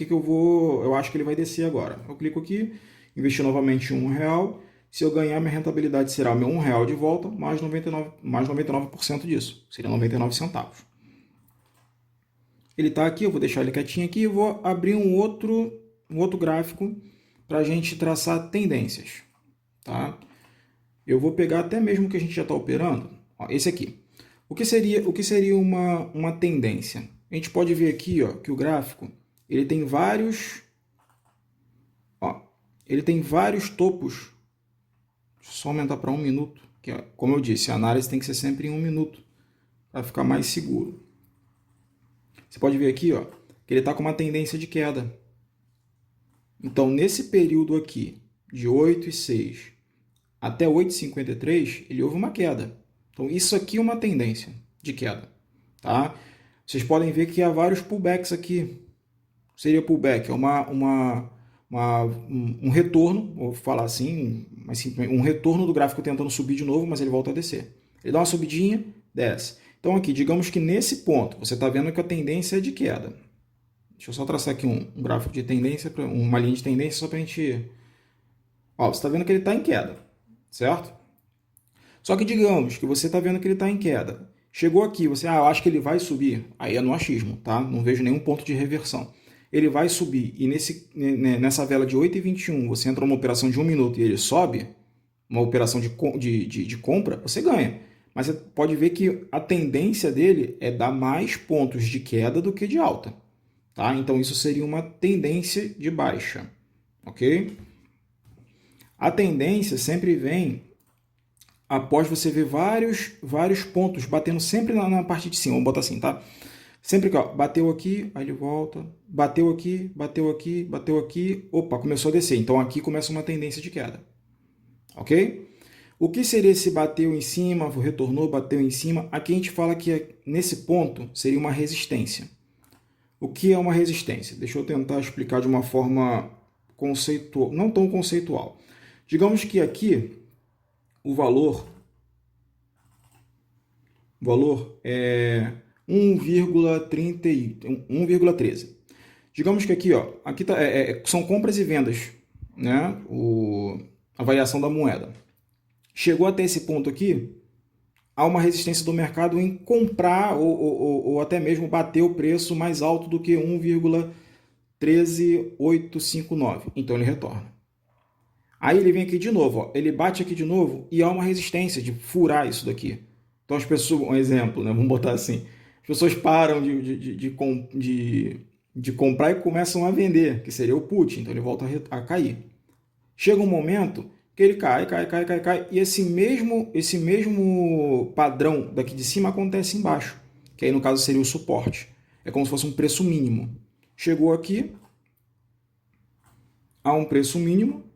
aqui que eu acho que ele vai descer agora. Eu clico aqui, investir novamente R$ 1. Se eu ganhar, minha rentabilidade será o meu R$ 1 de volta, mais 99% disso. Seria 99 centavos. Ele está aqui, eu vou deixar ele quietinho aqui e vou abrir um outro gráfico para a gente traçar tendências. Tá? Eu vou pegar até mesmo o que a gente já está operando. Ó, esse aqui. O que seria uma tendência? A gente pode ver aqui, ó, que o gráfico ele tem vários topos. Deixa eu só aumentar para 1 minuto. Que, como eu disse, a análise tem que ser sempre em 1 minuto para ficar mais seguro. Você pode ver aqui, ó, que ele está com uma tendência de queda. Então, nesse período aqui, de 8,06 até 8,53, ele houve uma queda. Então, isso aqui é uma tendência de queda. Tá? Vocês podem ver que há vários pullbacks aqui. Seria pullback, é um retorno, vou falar assim, mas um retorno do gráfico tentando subir de novo, mas ele volta a descer. Ele dá uma subidinha, desce. Então aqui, digamos que nesse ponto, você está vendo que a tendência é de queda. Deixa eu só traçar aqui um gráfico de tendência, uma linha de tendência, só para a gente... Ó, você está vendo que ele está em queda, certo? Só que digamos que você está vendo que ele está em queda. Chegou aqui, você, eu acho que ele vai subir. Aí é no achismo, tá? Não vejo nenhum ponto de reversão. Ele vai subir e nessa vela de 8,21 você entra numa operação de 1 minuto e ele sobe, uma operação de compra, você ganha. Mas você pode ver que a tendência dele é dar mais pontos de queda do que de alta. Tá? Então isso seria uma tendência de baixa. Ok? A tendência sempre vem após você ver vários pontos batendo sempre na parte de cima. Vamos botar assim, tá? Sempre que ó, bateu aqui, aí ele volta, bateu aqui, bateu aqui, bateu aqui, opa, começou a descer. Então aqui começa uma tendência de queda. Ok? O que seria se bateu em cima, retornou, bateu em cima? Aqui a gente fala que nesse ponto seria uma resistência. O que é uma resistência? Deixa eu tentar explicar de uma forma conceitual, não tão conceitual. Digamos que aqui o valor é 1,13. Digamos que aqui, ó, aqui tá, são compras e vendas, né? A variação da moeda. Chegou até esse ponto aqui, há uma resistência do mercado em comprar ou até mesmo bater o preço mais alto do que 1,13859. Então ele retorna. Aí ele vem aqui de novo, ó, ele bate aqui de novo e há uma resistência de furar isso daqui. Então as pessoas, um exemplo, né, vamos botar assim, as pessoas param de comprar e começam a vender, que seria o put, então ele volta a cair. Chega um momento que ele cai, e esse mesmo padrão daqui de cima acontece embaixo, que aí no caso seria o suporte. É como se fosse um preço mínimo. Chegou aqui, há um preço mínimo,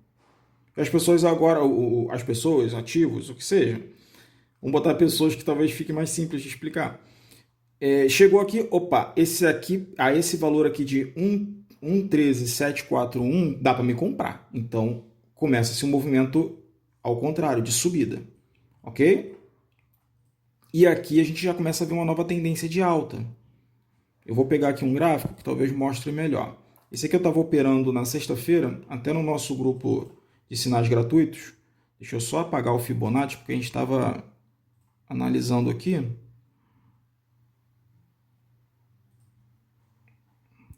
as pessoas agora, as pessoas, ativos, o que seja, vamos botar pessoas que talvez fique mais simples de explicar. Chegou aqui, opa, esse valor aqui de 1,13741 dá para me comprar. Então, começa-se um movimento ao contrário, de subida. Ok? E aqui a gente já começa a ver uma nova tendência de alta. Eu vou pegar aqui um gráfico que talvez mostre melhor. Esse aqui eu estava operando na sexta-feira, até no nosso grupo de sinais gratuitos. Deixa eu só apagar o Fibonacci, porque a gente estava analisando aqui.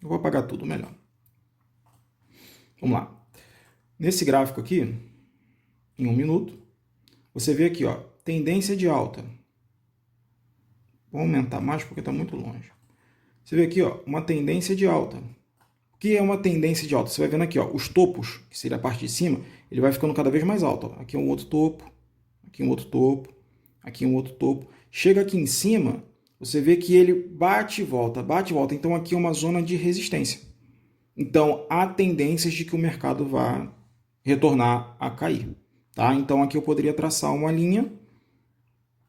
Eu vou apagar tudo, melhor. Vamos lá. Nesse gráfico aqui, em 1 minuto, você vê aqui, ó, tendência de alta. Vou aumentar mais porque está muito longe. Você vê aqui, ó, uma tendência de alta. O que é uma tendência de alta? Você vai vendo aqui, ó, os topos, que seria a parte de cima, ele vai ficando cada vez mais alto. Ó. Aqui é um outro topo, aqui um outro topo, aqui um outro topo. Chega aqui em cima, você vê que ele bate e volta, bate e volta. Então aqui é uma zona de resistência. Então há tendências de que o mercado vá retornar a cair. Tá? Então aqui eu poderia traçar uma linha,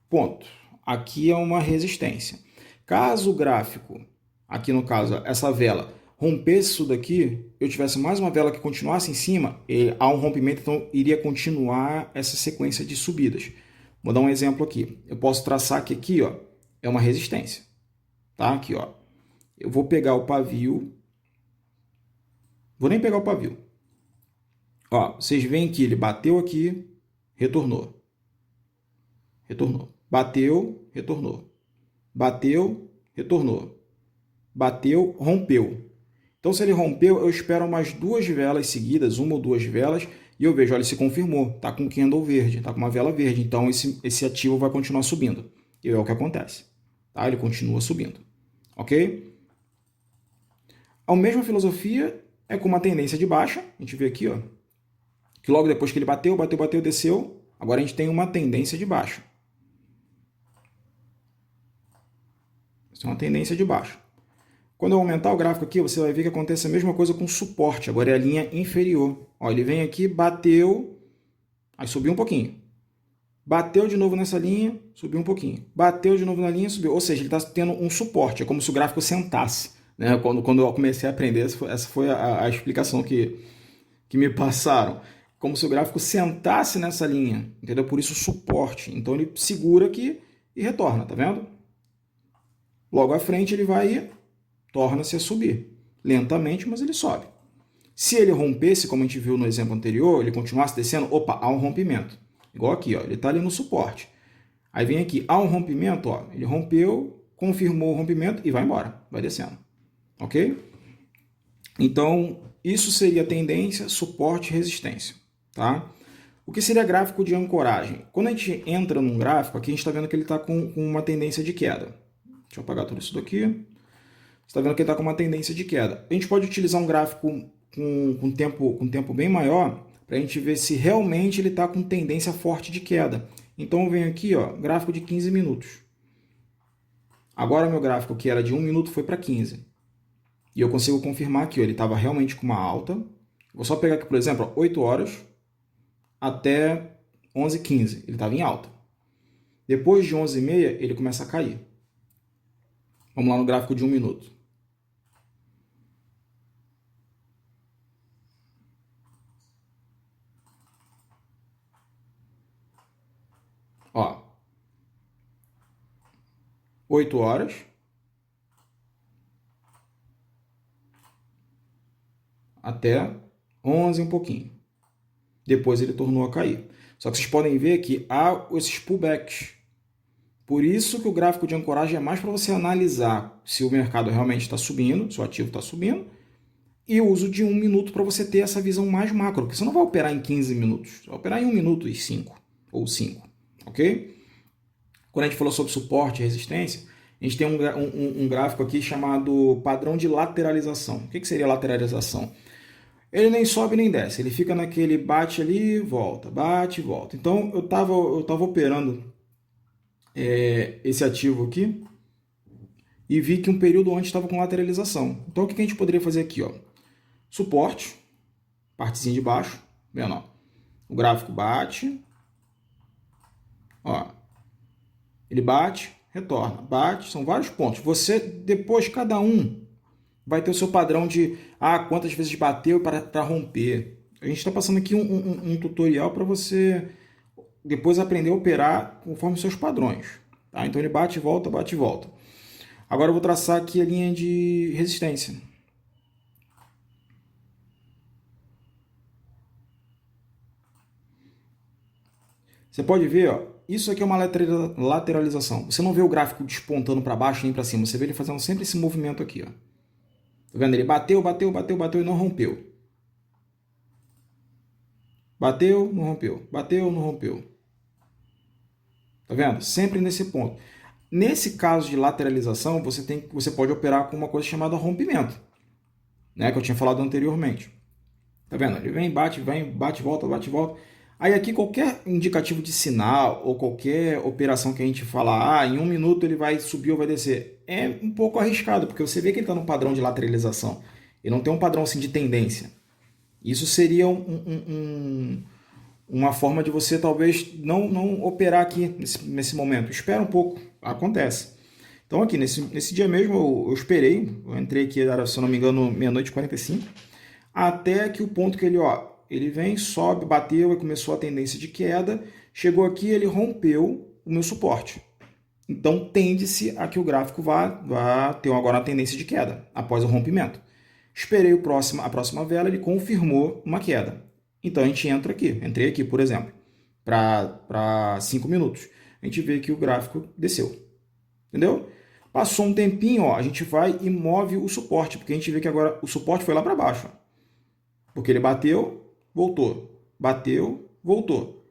ponto. Aqui é uma resistência. Caso o gráfico, aqui no caso, essa vela, rompesse isso daqui, eu tivesse mais uma vela que continuasse em cima, há um rompimento, então iria continuar essa sequência de subidas. Vou dar um exemplo aqui. Eu posso traçar que aqui, ó, é uma resistência. Tá? Aqui, ó. Eu vou pegar o pavio Vou nem pegar o pavio. Ó, vocês veem que ele bateu aqui, retornou. Retornou. Bateu, retornou. Bateu, retornou. Bateu, rompeu. Então, se ele rompeu, eu espero umas 2 velas seguidas, 1 ou 2 velas, e eu vejo, olha, ele se confirmou, está com candle verde, está com uma vela verde, então esse ativo vai continuar subindo. E é o que acontece. Tá? Ele continua subindo. Ok? A mesma filosofia é com uma tendência de baixa. A gente vê aqui, ó, que logo depois que ele bateu, desceu, agora a gente tem uma tendência de baixa. Isso é uma tendência de baixa. Quando eu aumentar o gráfico aqui, você vai ver que acontece a mesma coisa com o suporte. Agora é a linha inferior. Ó, ele vem aqui, bateu, aí subiu um pouquinho. Bateu de novo nessa linha, subiu um pouquinho. Bateu de novo na linha, subiu. Ou seja, ele está tendo um suporte. É como se o gráfico sentasse. Né? Quando eu comecei a aprender, essa foi a explicação que me passaram. Como se o gráfico sentasse nessa linha. Entendeu? Por isso suporte. Então ele segura aqui e retorna, tá vendo? Logo à frente ele vai torna-se a subir. Lentamente, mas ele sobe. Se ele rompesse, como a gente viu no exemplo anterior, ele continuasse descendo, opa, há um rompimento. Igual aqui, ó, ele está ali no suporte. Aí vem aqui, há um rompimento, ó, ele rompeu, confirmou o rompimento e vai embora, vai descendo. Ok? Então, isso seria tendência, suporte e resistência. Tá? O que seria gráfico de ancoragem? Quando a gente entra num gráfico, aqui a gente está vendo que ele está com uma tendência de queda. Deixa eu apagar tudo isso daqui. Você está vendo que ele está com uma tendência de queda. A gente pode utilizar um gráfico com tempo bem maior para a gente ver se realmente ele está com tendência forte de queda. Então eu venho aqui, ó, gráfico de 15 minutos. Agora meu gráfico que era de 1 minuto foi para 15. E eu consigo confirmar que ele estava realmente com uma alta. Vou só pegar aqui, por exemplo, 8 horas até 11h15. Ele estava em alta. Depois de 11h30, ele começa a cair. Vamos lá no gráfico de 1 minuto. Ó, 8 horas até 11 um pouquinho. Depois ele tornou a cair. Só que vocês podem ver que há esses pullbacks. Por isso que o gráfico de ancoragem é mais para você analisar se o mercado realmente está subindo, se o ativo está subindo, e o uso de 1 minuto para você ter essa visão mais macro, porque você não vai operar em 15 minutos, você vai operar em 1 minuto e 5, ou 5, ok? Quando a gente falou sobre suporte e resistência, a gente tem um gráfico aqui chamado padrão de lateralização. O que seria lateralização? Ele nem sobe nem desce, ele fica naquele bate ali, volta, bate, volta. Então eu tava operando esse ativo aqui e vi que um período antes estava com lateralização. Então o que a gente poderia fazer aqui? Ó? Suporte, partezinha de baixo, vendo? Ó? O gráfico bate, ó, ele bate, retorna, bate, são vários pontos. Você, depois, cada um vai ter o seu padrão de quantas vezes bateu para romper. A gente está passando aqui um tutorial para você depois aprender a operar conforme os seus padrões. Tá? Então ele bate e volta, bate e volta. Agora eu vou traçar aqui a linha de resistência. Você pode ver, ó, isso aqui é uma lateralização. Você não vê o gráfico despontando para baixo nem para cima. Você vê ele fazendo sempre esse movimento aqui. Ó. Tá vendo? Ele bateu, bateu, bateu, bateu e não rompeu. Bateu, não rompeu. Bateu, não rompeu. Tá vendo? Sempre nesse ponto. Nesse caso de lateralização, você pode operar com uma coisa chamada rompimento, né? Que eu tinha falado anteriormente. Tá vendo? Ele vem, bate, volta, bate, volta. Aí aqui qualquer indicativo de sinal ou qualquer operação que a gente falar, em 1 minuto ele vai subir ou vai descer, é um pouco arriscado, porque você vê que ele está no padrão de lateralização. Ele não tem um padrão assim de tendência. Isso seria uma forma de você talvez não operar aqui nesse momento. Espera um pouco, acontece. Então aqui, nesse dia mesmo eu esperei, eu entrei aqui, se eu não me engano, 00:45, até que o ponto que ele vem, sobe, bateu e começou a tendência de queda, chegou aqui, ele rompeu o meu suporte. Então tende-se a que o gráfico vá ter agora uma tendência de queda após o rompimento. Esperei a próxima vela, ele confirmou uma queda. Então a gente entra aqui, entrei aqui, por exemplo, para 5 minutos. A gente vê que o gráfico desceu. Entendeu? Passou um tempinho, ó, a gente vai e move o suporte, porque a gente vê que agora o suporte foi lá para baixo. Ó, porque ele bateu, voltou. Bateu, voltou.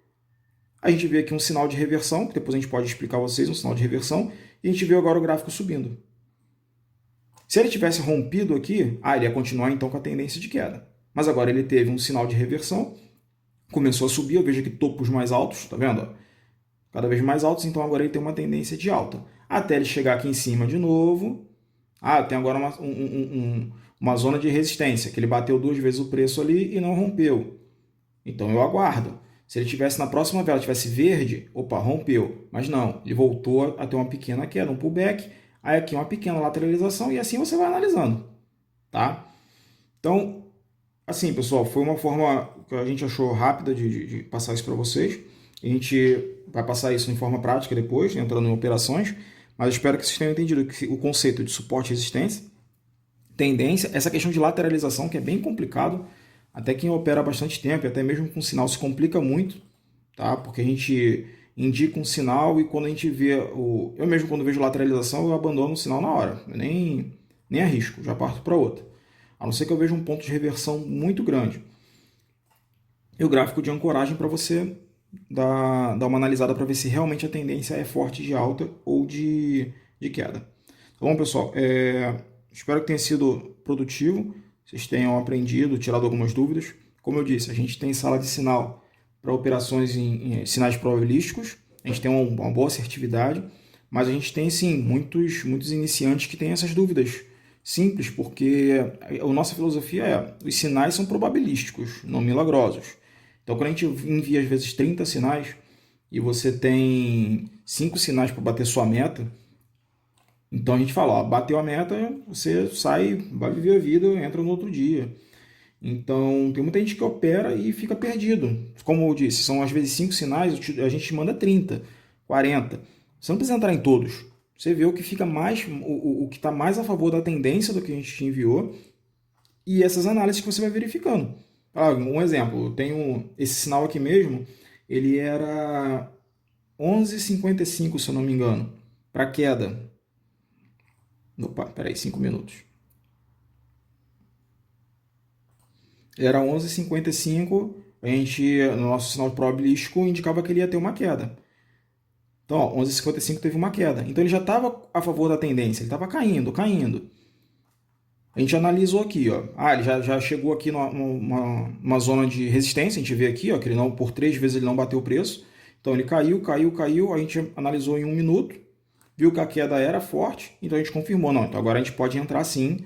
A gente vê aqui um sinal de reversão, que depois a gente pode explicar a vocês, um sinal de reversão, e a gente vê agora o gráfico subindo. Se ele tivesse rompido aqui, ele ia continuar então com a tendência de queda. Mas agora ele teve um sinal de reversão, começou a subir, eu vejo aqui topos mais altos, tá vendo? Cada vez mais altos, então agora ele tem uma tendência de alta. Até ele chegar aqui em cima de novo. Tem agora uma zona de resistência, que ele bateu 2 vezes o preço ali e não rompeu. Então eu aguardo. Se ele tivesse na próxima vela, tivesse verde, opa, rompeu. Mas não, ele voltou a ter uma pequena queda, um pullback. Aí aqui uma pequena lateralização e assim você vai analisando, tá? Então, assim, pessoal, foi uma forma que a gente achou rápida de passar isso para vocês. A gente vai passar isso em forma prática depois, entrando em operações, mas eu espero que vocês tenham entendido o conceito de suporte e resistência, tendência, essa questão de lateralização, que é bem complicado, até quem opera há bastante tempo, e até mesmo com sinal se complica muito, tá? Porque a gente indica um sinal e quando a gente vê eu mesmo quando vejo lateralização eu abandono o sinal na hora, eu nem arrisco, já parto para outra, a não ser que eu veja um ponto de reversão muito grande. E o gráfico de ancoragem para você dar uma analisada para ver se realmente a tendência é forte de alta ou de queda. Tá bom, pessoal? Espero que tenha sido produtivo, vocês tenham aprendido, tirado algumas dúvidas. Como eu disse, a gente tem sala de sinal para operações em sinais probabilísticos, a gente tem uma boa assertividade, mas a gente tem sim muitos iniciantes que têm essas dúvidas simples, porque a nossa filosofia os sinais são probabilísticos, não milagrosos. Então quando a gente envia às vezes 30 sinais e você tem 5 sinais para bater sua meta, então a gente fala, bateu a meta, você sai, vai viver a vida, entra no outro dia. Então, tem muita gente que opera e fica perdido. Como eu disse, são às vezes 5 sinais, a gente manda 30, 40. Você não precisa entrar em todos. Você vê o que fica mais, o que está mais a favor da tendência do que a gente te enviou e essas análises que você vai verificando. Um exemplo, eu tenho esse sinal aqui mesmo, ele era 11,55, se eu não me engano, para queda. Opa, peraí, 5 minutos. Era 11,55, no nosso sinal probabilístico, indicava que ele ia ter uma queda. Então, 11,55 teve uma queda. Então, ele já estava a favor da tendência, ele estava caindo. A gente analisou aqui, ó. Ele já chegou aqui numa zona de resistência, a gente vê aqui, ó, que ele não, por 3 vezes ele não bateu o preço. Então, ele caiu, a gente analisou em 1 minuto, viu que a queda era forte, então a gente confirmou. Não, então agora a gente pode entrar sim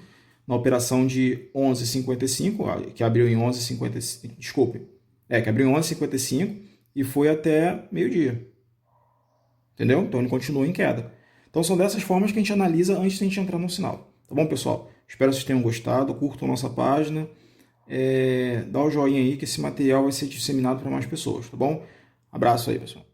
na operação de 11,55, que abriu em 11,55, desculpe, que abriu em 11,55 e foi até meio-dia. Entendeu? Então ele continua em queda. Então são dessas formas que a gente analisa antes de a gente entrar no sinal. Tá bom, pessoal? Espero que vocês tenham gostado, curtam nossa página, dá o joinha aí que esse material vai ser disseminado para mais pessoas, tá bom? Abraço aí, pessoal.